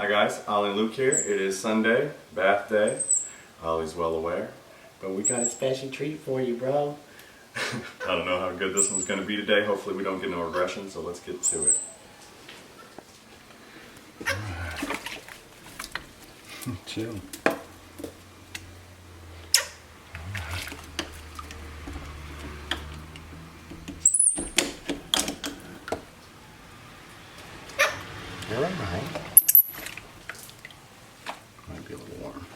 Hi guys, Ollie and Luke here. It is Sunday, bath day. Ollie's well aware. But we got a special treat for you, bro. I don't know how good this one's going to be today. Hopefully we don't get no aggression, so let's get to it. Chill. You're alright. Might be a little warm.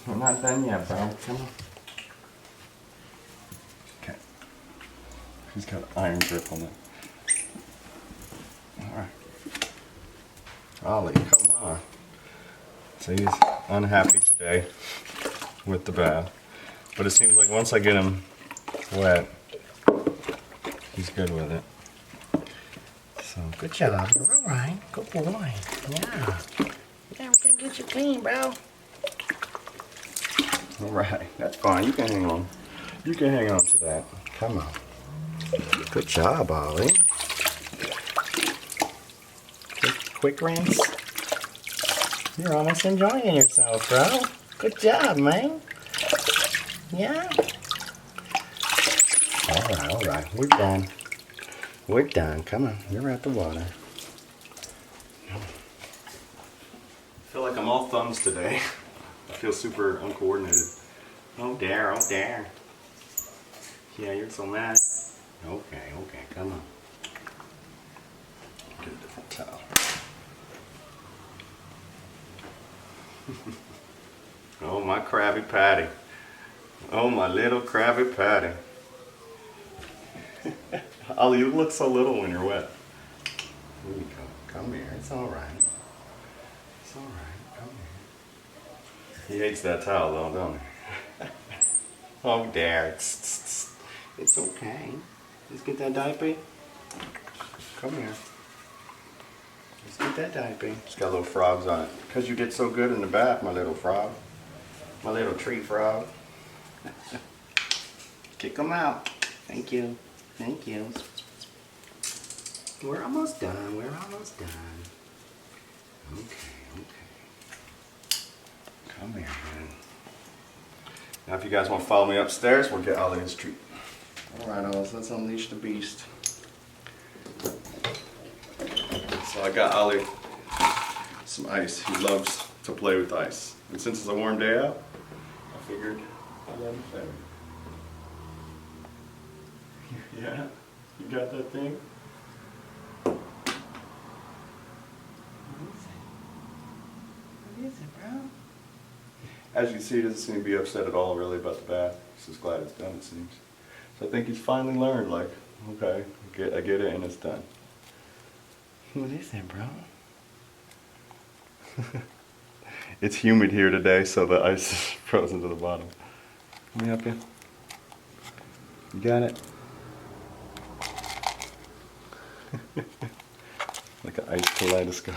We're not done yet, bro. Come on. Okay. He's got an iron grip on it. Alright. Ollie, come on. So he's unhappy today with the bath. But it seems like once I get him wet, he's good with it. So good job. You're alright. Good boy. Yeah. Yeah, we can get you clean, bro. Alright, that's fine. You can hang on. You can hang on to that. Come on. Good job, Ollie. Quick rinse. You're almost enjoying yourself, bro. Good job, man. Yeah? Alright. We're done. We're done. Come on. You're at the water. I feel like I'm all thumbs today. I feel super uncoordinated. Oh, dare. Yeah, you're so mad. Okay. Come on. Get a different towel. Oh, my Krabby Patty. Oh, my little Krabby Patty. Ollie, you look so little when you're wet. Here you go. Come here. It's alright. It's alright. Come here. He hates that towel though, don't he? Oh, dare. It's okay. Let's get that diaper. Come here. Let's get that diaper. It's got little frogs on it. Because you did so good in the bath, my little frog. My little tree frog. Kick them out. Thank you. We're almost done. Okay. Come here, man. Now if you guys want to follow me upstairs, we'll get Ollie his treat. Alright, Ollie, let's unleash the beast. So I got Ollie some ice. He loves to play with ice. And since it's a warm day out, I figured I'd let him play. Yeah? You got that thing? What is it, bro? As you can see, he doesn't seem to be upset at all really about the bath. He's just glad it's done, it seems. So I think he's finally learned, like, okay, I get it and it's done. What is that, bro? It's humid here today, so the ice is frozen to the bottom. Let me help you. You got it? Like an ice kaleidoscope.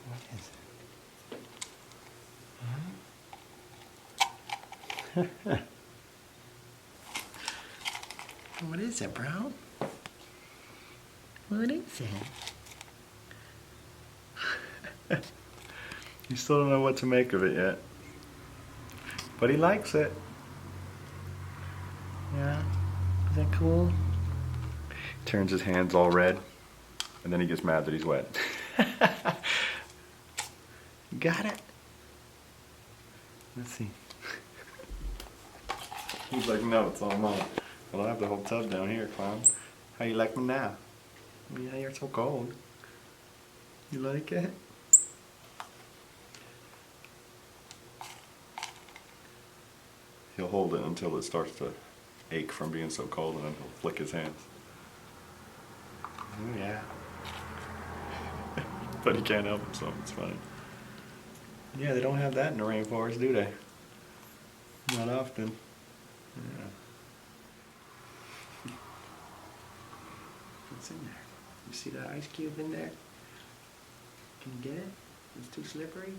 What is it? Huh? What is it, bro? What is it? You still don't know what to make of it yet. But he likes it. Yeah? Is that cool? Turns his hands all red. And then he gets mad that he's wet. Got it? Let's see. He's like, no, it's all mine. Well, I have the whole tub down here, clown. How you like me now? Yeah, you're so cold. You like it? He'll hold it until it starts to ache from being so cold, and then he'll flick his hands. Oh, yeah. But he can't help himself, it's funny. Yeah, they don't have that in the rainforest, do they? Not often. Yeah. What's in there? You see that ice cube in there? Can you get it? It's too slippery.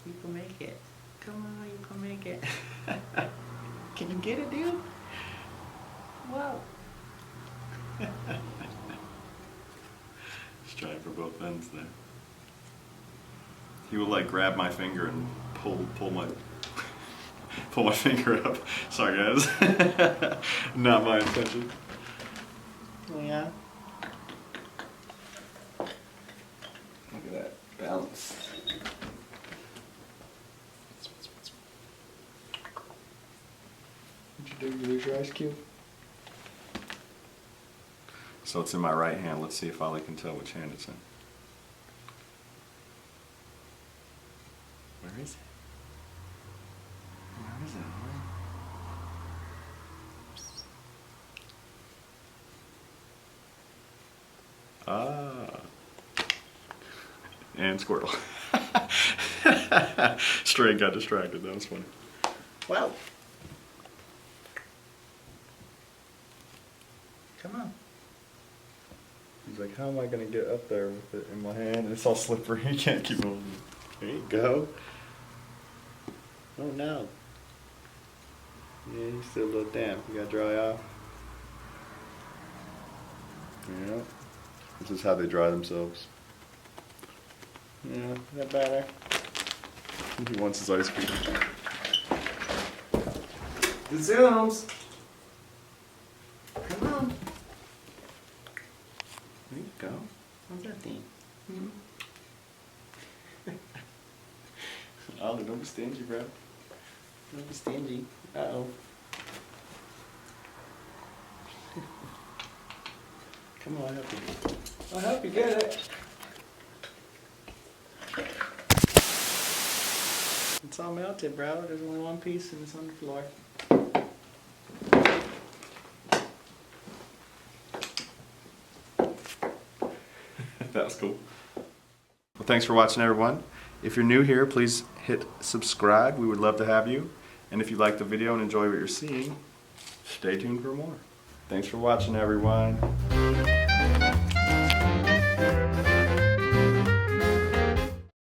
You can make it. Come on, you can make it. Can you get it, dude? Whoa. Just trying for both ends there. He will like grab my finger and pull my finger up. Sorry guys. Not my intention. Oh yeah. Look at that balance. What'd you do? You lose your ice cube? So it's in my right hand. Let's see if Ollie can tell which hand it's in. Where is it? Where is it? Ah. And Squirrel. String got distracted. That was funny. Wow. Come on. He's like, how am I going to get up there with it in my hand? And it's all slippery. You can't keep moving. There you go. Oh no. Yeah, he's still a little damp. You gotta dry off. Yeah. This is how they dry themselves. Yeah, is that better? He wants his ice cream. The zooms. Come on. There you go. How's that thing? Ollie, don't be stingy, bro. Don't be stingy. Uh-oh. Come on, I'll help you. I'll help you get it. It's all melted, bro. There's only one piece and it's on the floor. That was cool. Well, thanks for watching, everyone. If you're new here, please hit subscribe. We would love to have you. And if you like the video and enjoy what you're seeing, stay tuned for more. Thanks for watching, everyone.